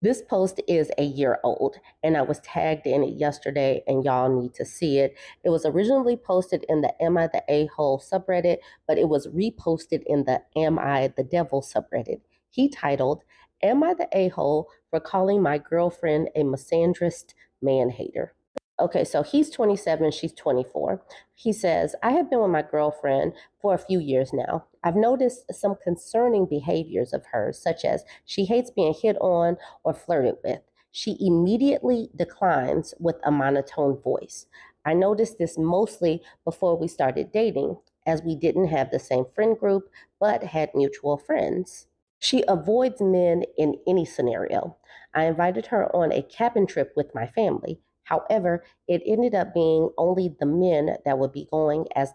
This post is a year old, and I was tagged in it yesterday, and y'all need to see it. It was originally posted in the Am I the A-hole subreddit, but it was reposted in the Am I the Devil subreddit. He titled, Am I the A-hole for calling my girlfriend a misandrist man-hater? Okay, so he's 27, she's 24. He says, I have been with my girlfriend for a few years now. I've noticed some concerning behaviors of hers, such as she hates being hit on or flirted with. She immediately declines with a monotone voice. I noticed this mostly before we started dating, as we didn't have the same friend group, but had mutual friends. She avoids men in any scenario. I invited her on a cabin trip with my family. However, it ended up being only the men that would be going as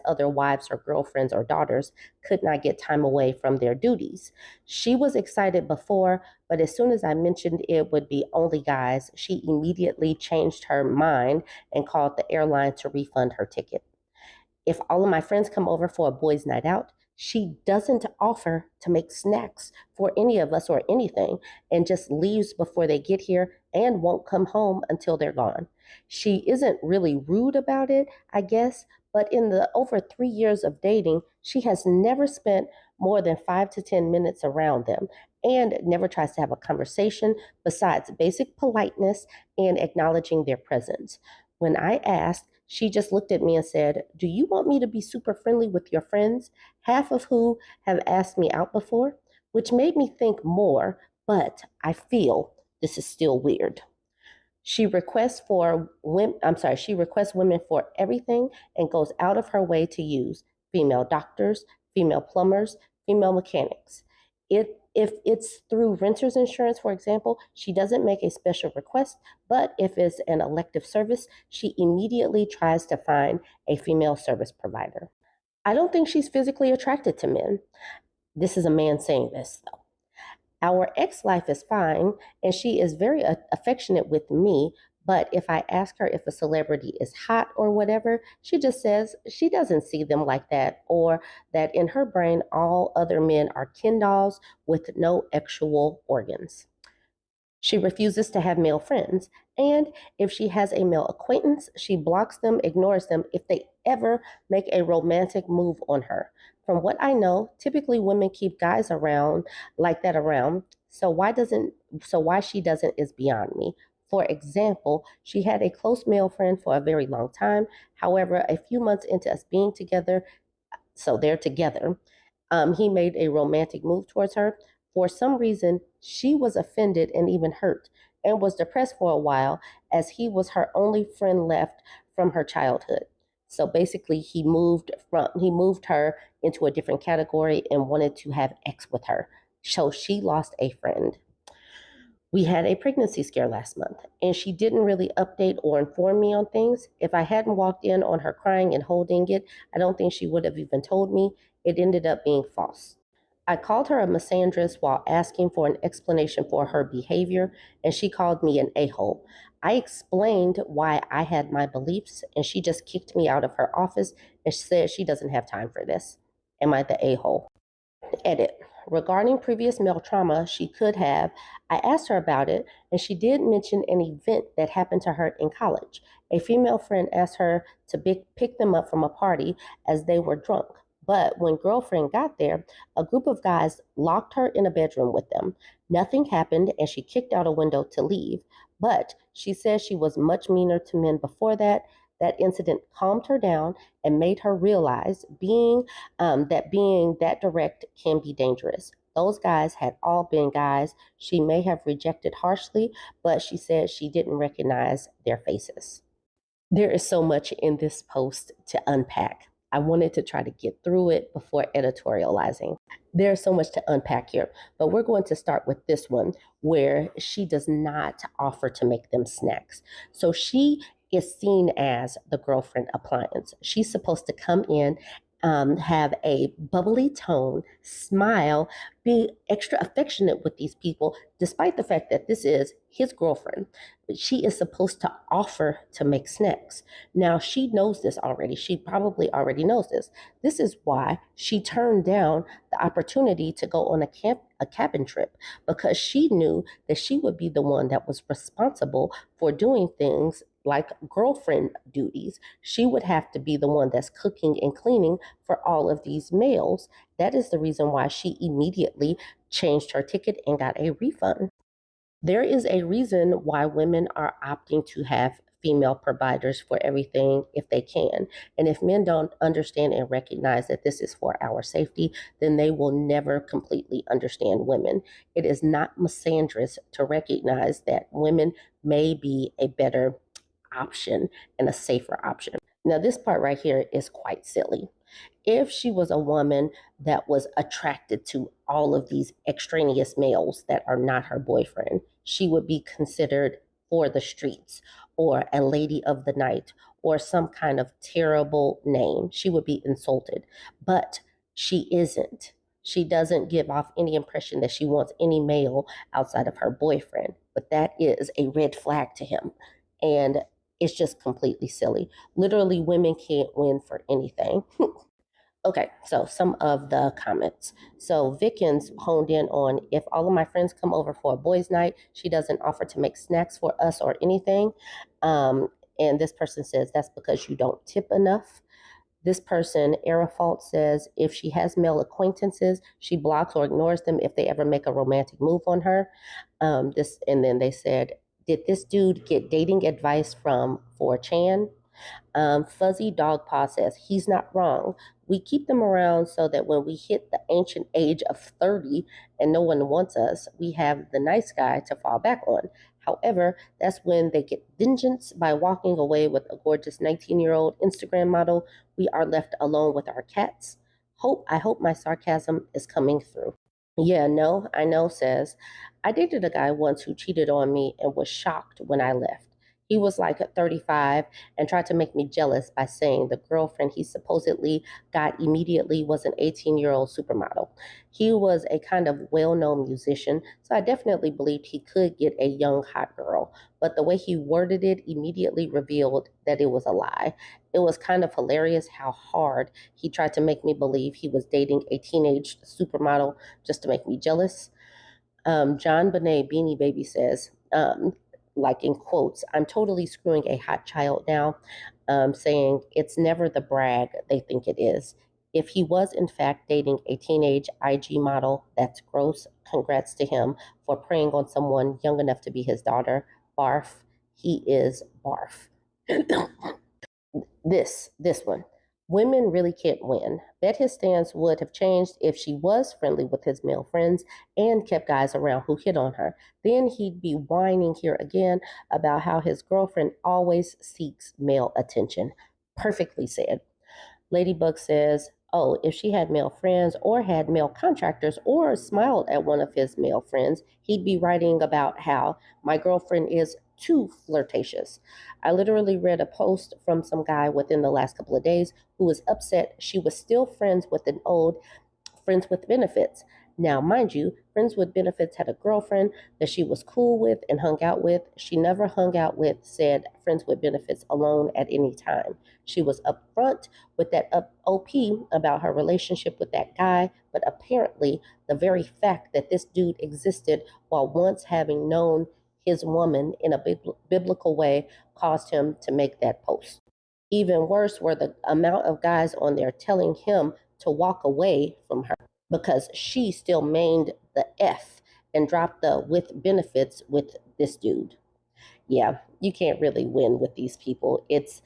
other wives or girlfriends or daughters could not get time away from their duties. She was excited before, but as soon as I mentioned it would be only guys, she immediately changed her mind and called the airline to refund her ticket. If all of my friends come over for a boys' night out, she doesn't offer to make snacks for any of us or anything and just leaves before they get here and won't come home until they're gone. She isn't really rude about it, I guess, but in the over 3 years of dating, she has never spent more than 5 to 10 minutes around them and never tries to have a conversation besides basic politeness and acknowledging their presence. When I asked, she just looked at me and said, Do you want me to be super friendly with your friends, half of who have asked me out before? Which made me think more, but I feel this is still weird. She requests women for everything and goes out of her way to use female doctors, female plumbers, female mechanics. If it's through renter's insurance, for example, she doesn't make a special request, but if it's an elective service, she immediately tries to find a female service provider. I don't think she's physically attracted to men. This is a man saying this, though. Our ex life is fine, and she is very affectionate with me. But if I ask her if a celebrity is hot or whatever, she just says she doesn't see them like that, or that in her brain, all other men are Ken dolls with no actual organs. She refuses to have male friends, and if she has a male acquaintance, she blocks them, ignores them if they ever make a romantic move on her. From what I know, typically women keep guys around like that around. So why she doesn't is beyond me. For example, she had a close male friend for a very long time. However, a few months into us being together, so they're together, he made a romantic move towards her. For some reason, she was offended and even hurt and was depressed for a while as he was her only friend left from her childhood. So basically he moved her into a different category and wanted to have X with her. So she lost a friend. We had a pregnancy scare last month, and she didn't really update or inform me on things. If I hadn't walked in on her crying and holding it, I don't think she would have even told me. It ended up being false. I called her a misandrist while asking for an explanation for her behavior, and she called me an a-hole. I explained why I had my beliefs, and she just kicked me out of her office and said she doesn't have time for this. Am I the a-hole? Edit. Regarding previous male trauma she could have, I asked her about it, and she did mention an event that happened to her in college. A female friend asked her to pick them up from a party as they were drunk. But when girlfriend got there, a group of guys locked her in a bedroom with them. Nothing happened, and she kicked out a window to leave. But she says she was much meaner to men before that. That incident calmed her down and made her realize being that direct can be dangerous. Those guys had all been guys she may have rejected harshly, but she said she didn't recognize their faces. There is so much in this post to unpack. I wanted to try to get through it before editorializing. There's so much to unpack here, but we're going to start with this one where she does not offer to make them snacks. So she is seen as the girlfriend appliance. She's supposed to come in, have a bubbly tone, smile, be extra affectionate with these people, despite the fact that this is his girlfriend. She is supposed to offer to make snacks. Now, she knows this already. She probably already knows this. This is why she turned down the opportunity to go on a cabin trip, because she knew that she would be the one that was responsible for doing things like girlfriend duties. She would have to be the one that's cooking and cleaning for all of these males. That is the reason why she immediately changed her ticket and got a refund. There is a reason why women are opting to have female providers for everything if they can. And if men don't understand and recognize that this is for our safety, then they will never completely understand women. It is not misandrist to recognize that women may be a better option and a safer option. Now, this part right here is quite silly. If she was a woman that was attracted to all of these extraneous males that are not her boyfriend, she would be considered for the streets or a lady of the night or some kind of terrible name. She would be insulted. But she isn't. She doesn't give off any impression that she wants any male outside of her boyfriend. But that is a red flag to him. And it's just completely silly. Literally, women can't win for anything. Okay, so some of the comments. So Vickens honed in on, if all of my friends come over for a boys' night, she doesn't offer to make snacks for us or anything. Um, and this person says that's because you don't tip enough. This person, Arafault, says if she has male acquaintances, she blocks or ignores them if they ever make a romantic move on her. And then they said, did this dude get dating advice from 4chan? Fuzzy Dog Paw says he's not wrong. We keep them around so that when we hit the ancient age of 30 and no one wants us, we have the nice guy to fall back on. However, that's when they get vengeance by walking away with a gorgeous 19-year-old Instagram model. We are left alone with our cats. I hope my sarcasm is coming through. Yeah, no, I know says, I dated a guy once who cheated on me and was shocked when I left. He was like at 35 and tried to make me jealous by saying the girlfriend he supposedly got immediately was an 18-year-old supermodel. He was a kind of well-known musician, so I definitely believed he could get a young, hot girl. But the way he worded it immediately revealed that it was a lie. It was kind of hilarious how hard he tried to make me believe he was dating a teenage supermodel just to make me jealous. John Bonet Beanie Baby says, like in quotes, I'm totally screwing a hot child now, saying it's never the brag they think it is. If he was in fact dating a teenage IG model, that's gross. Congrats to him for preying on someone young enough to be his daughter. Barf. He is barf. This one. Women really can't win. Bet his stance would have changed if she was friendly with his male friends and kept guys around who hit on her. Then he'd be whining here again about how his girlfriend always seeks male attention. Perfectly said. Ladybug says, oh, if she had male friends or had male contractors or smiled at one of his male friends, he'd be writing about how my girlfriend is too flirtatious. I literally read a post from some guy within the last couple of days who was upset she was still friends with an old Friends with Benefits. Now, mind you, Friends with Benefits had a girlfriend that she was cool with and hung out with. She never hung out with said Friends with Benefits alone at any time. She was upfront with that OP about her relationship with that guy, but apparently the very fact that this dude existed while once having known his woman in a biblical way caused him to make that post. Even worse were the amount of guys on there telling him to walk away from her because she still mained the F and dropped the with benefits with this dude. Yeah, you can't really win with these people. It's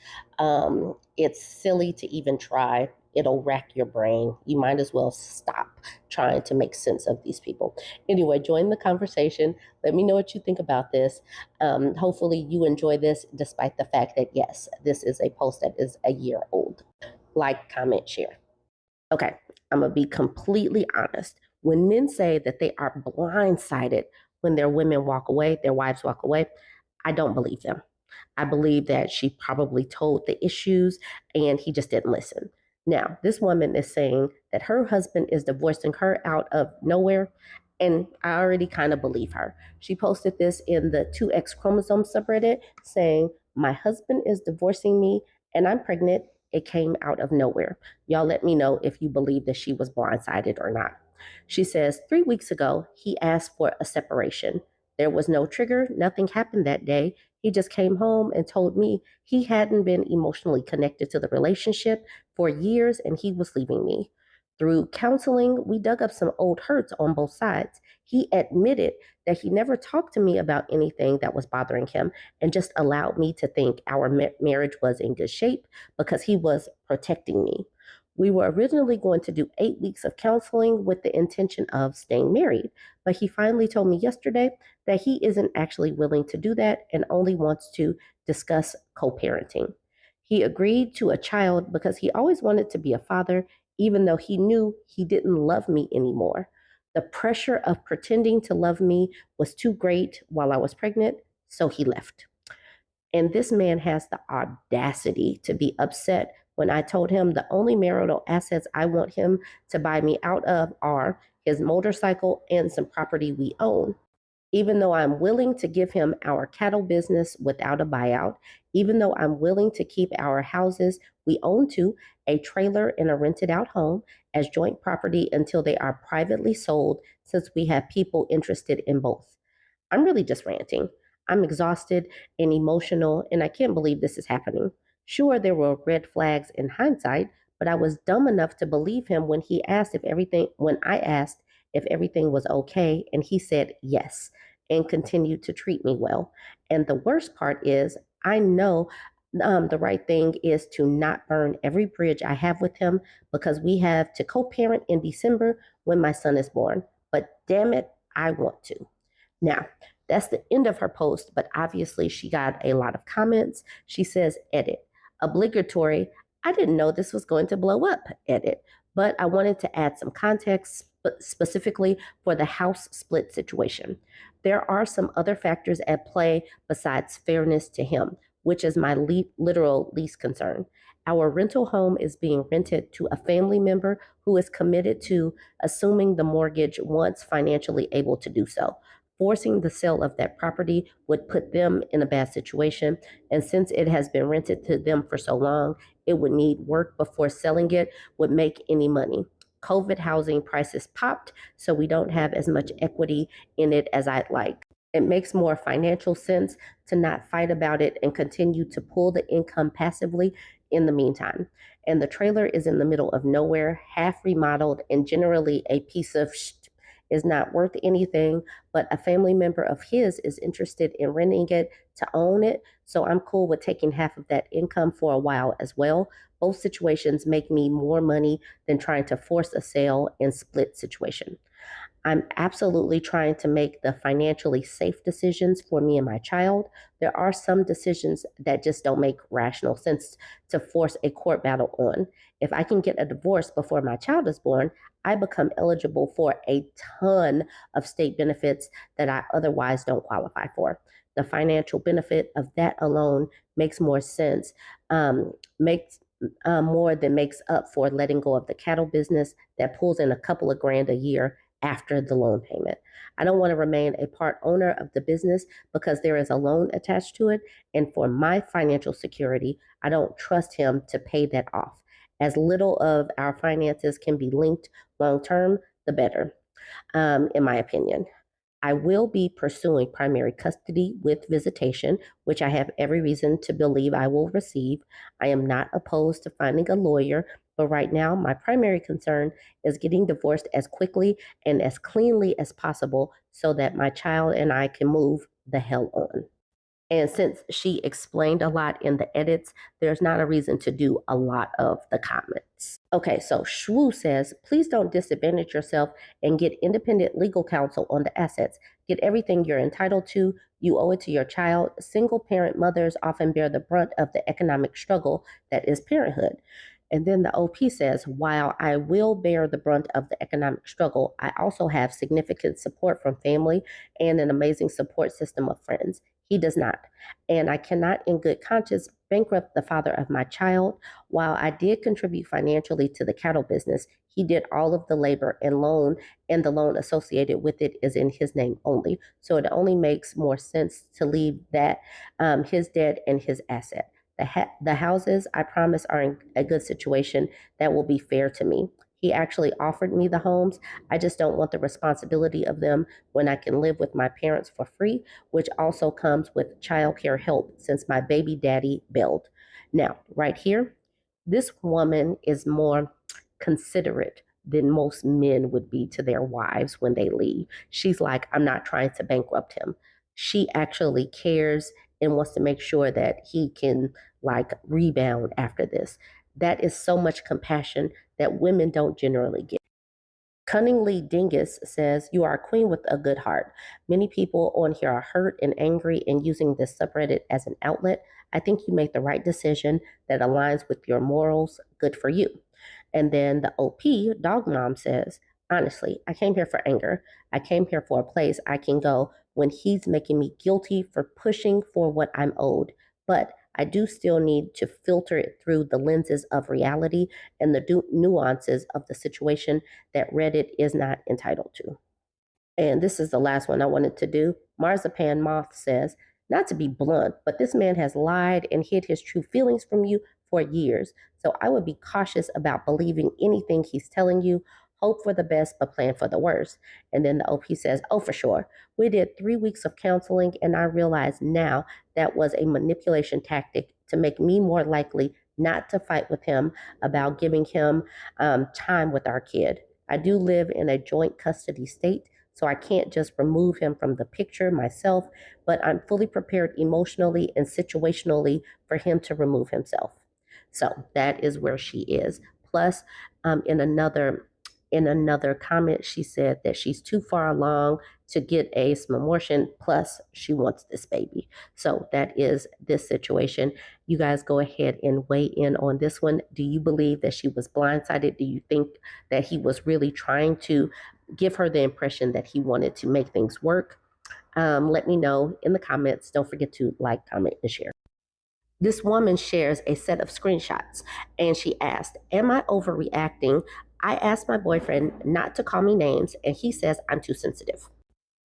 silly to even try. It'll rack your brain. You might as well stop trying to make sense of these people. Anyway, join the conversation. Let me know what you think about this. Hopefully you enjoy this despite the fact that, yes, this is a post that is a year old. Like, comment, share. Okay, I'm going to be completely honest. When men say that they are blindsided when their women walk away, their wives walk away, I don't believe them. I believe that she probably told the issues and he just didn't listen. Now, this woman is saying that her husband is divorcing her out of nowhere, and I already kind of believe her. She posted this in the 2X chromosome subreddit saying, "My husband is divorcing me and I'm pregnant. It came out of nowhere." Y'all let me know if you believe that she was blindsided or not. She says, 3 weeks ago, he asked for a separation. There was no trigger, nothing happened that day. He just came home and told me he hadn't been emotionally connected to the relationship for years and he was leaving me. Through counseling, we dug up some old hurts on both sides. He admitted that he never talked to me about anything that was bothering him and just allowed me to think our marriage was in good shape because he was protecting me. We were originally going to do 8 weeks of counseling with the intention of staying married, but he finally told me yesterday that he isn't actually willing to do that and only wants to discuss co parenting. He agreed to a child because he always wanted to be a father, even though he knew he didn't love me anymore. The pressure of pretending to love me was too great while I was pregnant, so he left. And this man has the audacity to be upset when I told him the only marital assets I want him to buy me out of are his motorcycle and some property we own. Even though I'm willing to give him our cattle business without a buyout, even though I'm willing to keep our houses we own to, a trailer and a rented out home, as joint property until they are privately sold, since we have people interested in both. I'm really just ranting. I'm exhausted and emotional, and I can't believe this is happening. Sure, there were red flags in hindsight, but I was dumb enough to believe him when I asked if everything was okay, and he said yes and continued to treat me well. And the worst part is, I know the right thing is to not burn every bridge I have with him because we have to co parent in December when my son is born. But damn it, I want to. Now, that's the end of her post, but obviously she got a lot of comments. She says, edit. Obligatory. I didn't know this was going to blow up, edit. But I wanted to add some context specifically for the house split situation. There are some other factors at play besides fairness to him, which is my literal least concern. Our rental home is being rented to a family member who is committed to assuming the mortgage once financially able to do so. Forcing the sale of that property would put them in a bad situation. And since it has been rented to them for so long, it would need work before selling it would make any money. COVID housing prices popped, so we don't have as much equity in it as I'd like. It makes more financial sense to not fight about it and continue to pull the income passively in the meantime. And the trailer is in the middle of nowhere, half remodeled, and generally a piece of is not worth anything, but a family member of his is interested in renting it to own it. So I'm cool with taking half of that income for a while as well. Both situations make me more money than trying to force a sale and split situation. I'm absolutely trying to make the financially safe decisions for me and my child. There are some decisions that just don't make rational sense to force a court battle on. If I can get a divorce before my child is born, I become eligible for a ton of state benefits that I otherwise don't qualify for. The financial benefit of that alone makes more sense, makes more than makes up for letting go of the cattle business that pulls in a couple of grand a year after the loan payment. I don't want to remain a part owner of the business because there is a loan attached to it. And for my financial security, I don't trust him to pay that off. As little of our finances can be linked long term, the better, in my opinion. I will be pursuing primary custody with visitation, which I have every reason to believe I will receive. I am not opposed to finding a lawyer, but right now my primary concern is getting divorced as quickly and as cleanly as possible so that my child and I can move the hell on. And since she explained a lot in the edits, there's not a reason to do a lot of the comments. Okay, so Shwu says, please don't disadvantage yourself and get independent legal counsel on the assets. Get everything you're entitled to. You owe it to your child. Single parent mothers often bear the brunt of the economic struggle that is parenthood. And then the OP says, while I will bear the brunt of the economic struggle, I also have significant support from family and an amazing support system of friends. He does not. And I cannot, in good conscience, bankrupt the father of my child. While I did contribute financially to the cattle business, he did all of the labor and the loan associated with it is in his name only. So it only makes more sense to leave that his debt and his asset. The houses, I promise, are in a good situation that will be fair to me. He actually offered me the homes. I just don't want the responsibility of them when I can live with my parents for free, which also comes with childcare help since my baby daddy bailed. Now, right here, this woman is more considerate than most men would be to their wives when they leave. She's like, I'm not trying to bankrupt him. She actually cares and wants to make sure that he can like rebound after this. That is so much compassion that women don't generally get. Cunningly Dingus says, you are a queen with a good heart. Many people on here are hurt and angry and using this subreddit as an outlet. I think you made the right decision that aligns with your morals. Good for you. And then the OP, Dog Mom, says, honestly, I came here for anger. I came here for a place I can go when he's making me guilty for pushing for what I'm owed. But I do still need to filter it through the lenses of reality and the nuances of the situation that Reddit is not entitled to. And this is the last one I wanted to do. Marzipan Moth says, not to be blunt, but this man has lied and hid his true feelings from you for years. So I would be cautious about believing anything he's telling you. Hope for the best, but plan for the worst. And then the OP says, oh, for sure. We did 3 weeks of counseling, and I realize now that was a manipulation tactic to make me more likely not to fight with him about giving him time with our kid. I do live in a joint custody state, so I can't just remove him from the picture myself, but I'm fully prepared emotionally and situationally for him to remove himself. So that is where she is. Plus, in another comment, she said that she's too far along to get a smamortion. Plus, she wants this baby. So that is this situation. You guys go ahead and weigh in on this one. Do you believe that she was blindsided? Do you think that he was really trying to give her the impression that he wanted to make things work? Let me know in the comments. Don't forget to like, comment, and share. This woman shares a set of screenshots and she asked, am I overreacting? I asked my boyfriend not to call me names and he says I'm too sensitive.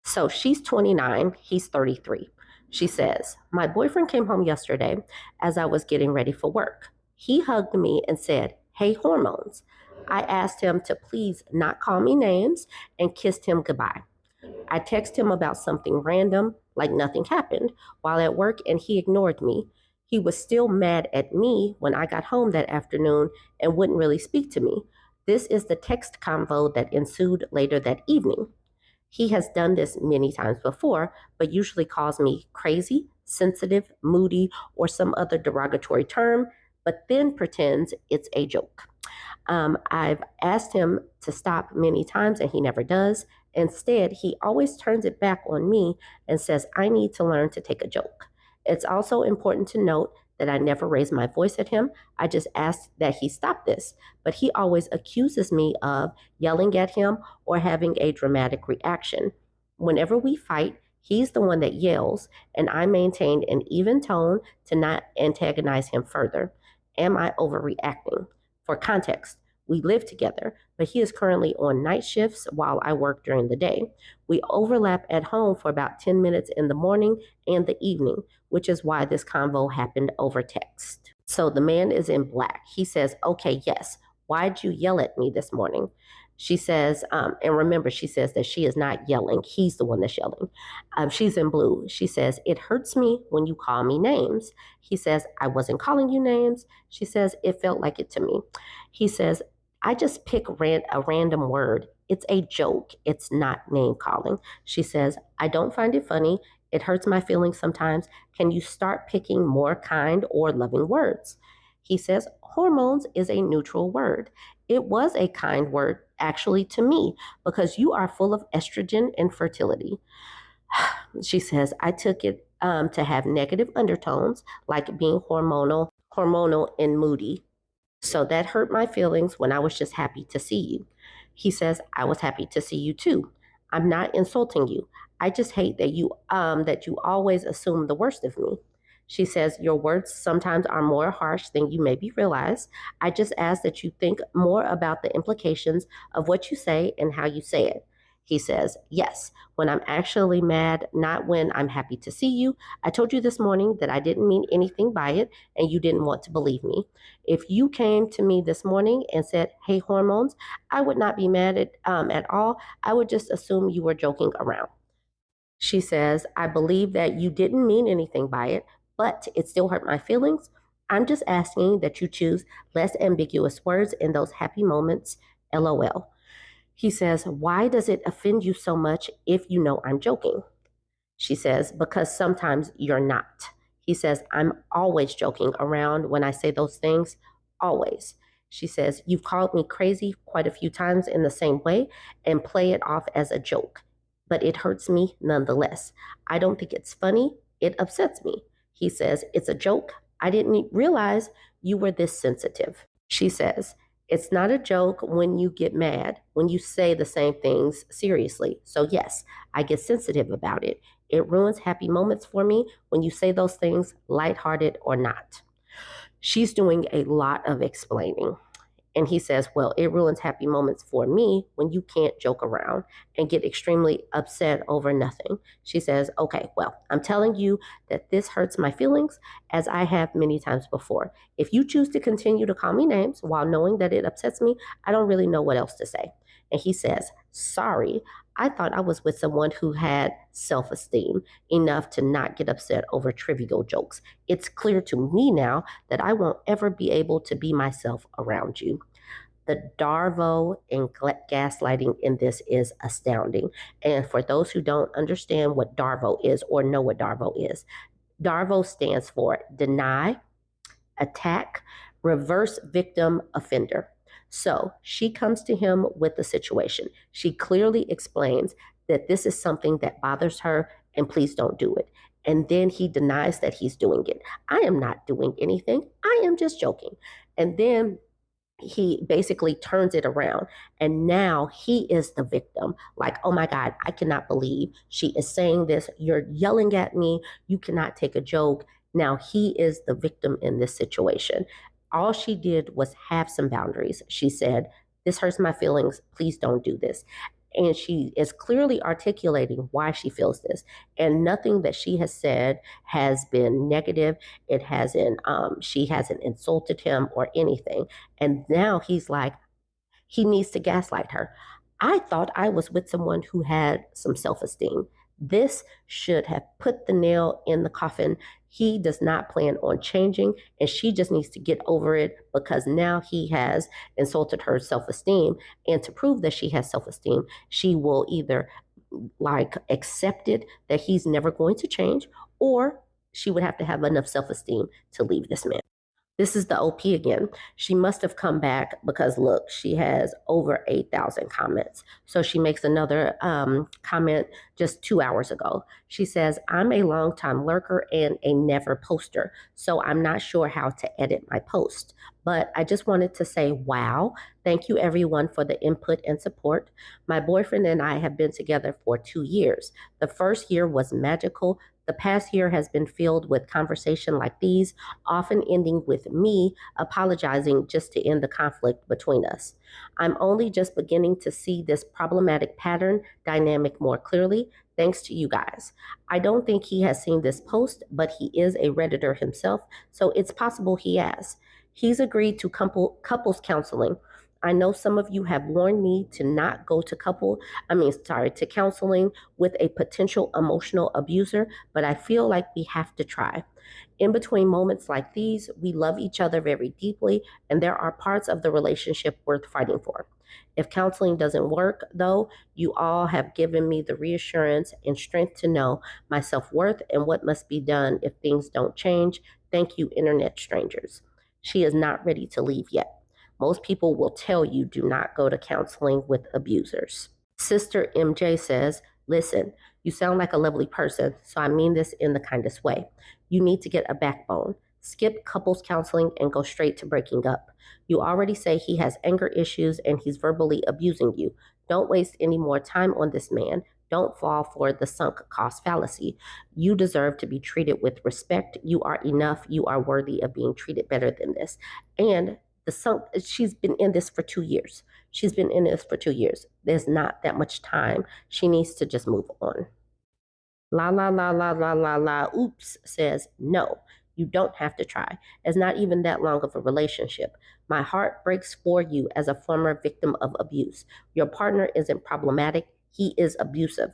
So she's 29, he's 33. She says, my boyfriend came home yesterday as I was getting ready for work. He hugged me and said, hey, hormones. I asked him to please not call me names and kissed him goodbye. I texted him about something random, like nothing happened, while at work, and he ignored me. He was still mad at me when I got home that afternoon and wouldn't really speak to me. This is the text convo that ensued later that evening. He has done this many times before, but usually calls me crazy, sensitive, moody, or some other derogatory term, but then pretends it's a joke. I've asked him to stop many times and he never does. Instead, he always turns it back on me and says, I need to learn to take a joke. It's also important to note that I never raised my voice at him. I just asked that he stop this. But he always accuses me of yelling at him or having a dramatic reaction. Whenever we fight, he's the one that yells, and I maintained an even tone to not antagonize him further. Am I overreacting? For context, we live together, but he is currently on night shifts while I work during the day. We overlap at home for about 10 minutes in the morning and the evening, which is why this convo happened over text. So the man is in black. He says, okay, yes, why'd you yell at me this morning? She says, and remember, she says that she is not yelling. He's the one that's yelling. She's in blue. She says, it hurts me when you call me names. He says, I wasn't calling you names. She says, it felt like it to me. He says, I just pick a random word. It's a joke. It's not name calling. She says, I don't find it funny. It hurts my feelings sometimes. Can you start picking more kind or loving words? He says, hormones is a neutral word. It was a kind word, actually, to me, because you are full of estrogen and fertility. She says, I took it to have negative undertones, like being hormonal and moody. So that hurt my feelings when I was just happy to see you. He says, I was happy to see you too. I'm not insulting you. I just hate that you always assume the worst of me. She says, your words sometimes are more harsh than you maybe realize. I just ask that you think more about the implications of what you say and how you say it. He says, yes, when I'm actually mad, not when I'm happy to see you. I told you this morning that I didn't mean anything by it and you didn't want to believe me. If you came to me this morning and said, hey, hormones, I would not be mad at all. I would just assume you were joking around. She says, I believe that you didn't mean anything by it, but it still hurt my feelings. I'm just asking that you choose less ambiguous words in those happy moments. LOL. He says, why does it offend you so much if you know I'm joking? She says, because sometimes you're not. He says, I'm always joking around when I say those things, always. She says, you've called me crazy quite a few times in the same way and play it off as a joke, but it hurts me nonetheless. I don't think it's funny. It upsets me. He says, it's a joke. I didn't realize you were this sensitive. She says, it's not a joke when you get mad, when you say the same things seriously. So, yes, I get sensitive about it. It ruins happy moments for me when you say those things, lighthearted or not. She's doing a lot of explaining. And he says, well, it ruins happy moments for me when you can't joke around and get extremely upset over nothing. She says, okay, well, I'm telling you that this hurts my feelings as I have many times before. If you choose to continue to call me names while knowing that it upsets me, I don't really know what else to say. And he says, sorry, I thought I was with someone who had self-esteem enough to not get upset over trivial jokes. It's clear to me now that I won't ever be able to be myself around you. The DARVO and gaslighting in this is astounding. And for those who don't understand what DARVO is or know what DARVO is, DARVO stands for deny, attack, reverse victim offender. So she comes to him with the situation. She clearly explains that this is something that bothers her and please don't do it. And then he denies that he's doing it. I am not doing anything. I am just joking. And then he basically turns it around and now he is the victim. Like, oh my God, I cannot believe she is saying this. You're yelling at me. You cannot take a joke. Now he is the victim in this situation. All she did was have some boundaries. She said, this hurts my feelings. Please don't do this. And she is clearly articulating why she feels this. And nothing that she has said has been negative. It hasn't, she hasn't insulted him or anything. And now he's like, he needs to gaslight her. I thought I was with someone who had some self esteem. This should have put the nail in the coffin. He does not plan on changing, and she just needs to get over it because now he has insulted her self esteem. And to prove that she has self esteem, she will either like accept it that he's never going to change, or she would have to have enough self esteem to leave this man. This is the OP again. She must have come back because look, she has over 8,000 comments. So she makes another comment just 2 hours ago. She says, I'm a longtime lurker and a never poster, so I'm not sure how to edit my post. But I just wanted to say, wow, thank you everyone for the input and support. My boyfriend and I have been together for 2 years. The first year was magical. The past year has been filled with conversation like these, often ending with me apologizing just to end the conflict between us. I'm only just beginning to see this problematic pattern dynamic more clearly, thanks to you guys. I don't think he has seen this post, but he is a Redditor himself, so it's possible he has. He's agreed to couples counseling. I know some of you have warned me to not go to to counseling with a potential emotional abuser, but I feel like we have to try. In between moments like these, we love each other very deeply, and there are parts of the relationship worth fighting for. If counseling doesn't work, though, you all have given me the reassurance and strength to know my self worth and what must be done if things don't change. Thank you, internet strangers. She is not ready to leave yet. Most people will tell you do not go to counseling with abusers. Sister MJ says, listen, you sound like a lovely person, so I mean this in the kindest way. You need to get a backbone. Skip couples counseling and go straight to breaking up. You already say he has anger issues and he's verbally abusing you. Don't waste any more time on this man. Don't fall for the sunk cost fallacy. You deserve to be treated with respect. You are enough. You are worthy of being treated better than this. And she's been in this for 2 years. She's been in this for 2 years. There's not that much time. She needs to just move on. La la la la la la la oops says no. You don't have to try. It's not even that long of a relationship. My heart breaks for you as a former victim of abuse. Your partner isn't problematic. He is abusive.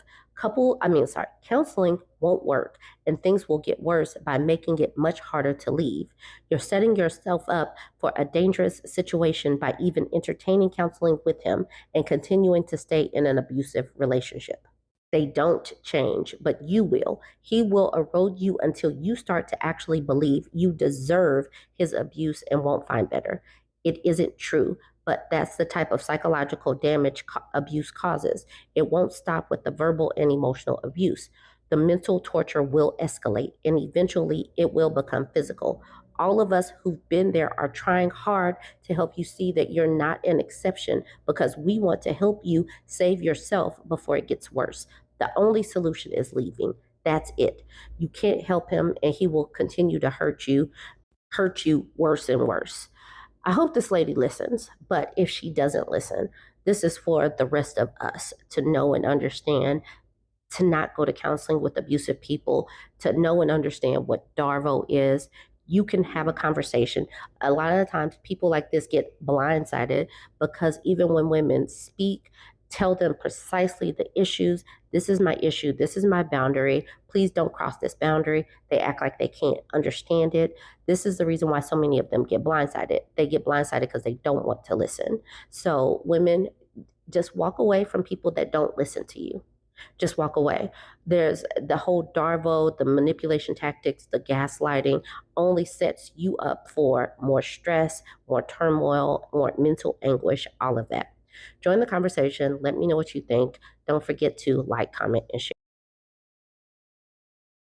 Counseling won't work and things will get worse by making it much harder to leave. You're setting yourself up for a dangerous situation by even entertaining counseling with him and continuing to stay in an abusive relationship. They don't change, but you will. He will erode you until you start to actually believe you deserve his abuse and won't find better. It isn't true, but that's the type of psychological damage abuse causes. It won't stop with the verbal and emotional abuse. The mental torture will escalate and eventually it will become physical. All of us who've been there are trying hard to help you see that you're not an exception because we want to help you save yourself before it gets worse. The only solution is leaving. That's it. You can't help him and he will continue to hurt you worse and worse. I hope this lady listens, but if she doesn't listen, this is for the rest of us to know and understand, to not go to counseling with abusive people, to know and understand what DARVO is. You can have a conversation. A lot of the times people like this get blindsided because even when women speak, tell them precisely the issues. This is my issue. This is my boundary. Please don't cross this boundary. They act like they can't understand it. This is the reason why so many of them get blindsided. They get blindsided because they don't want to listen. So women, just walk away from people that don't listen to you. Just walk away. There's the whole DARVO, the manipulation tactics, the gaslighting only sets you up for more stress, more turmoil, more mental anguish, all of that. Join the conversation. Let me know what you think. Don't forget to like, comment, and share.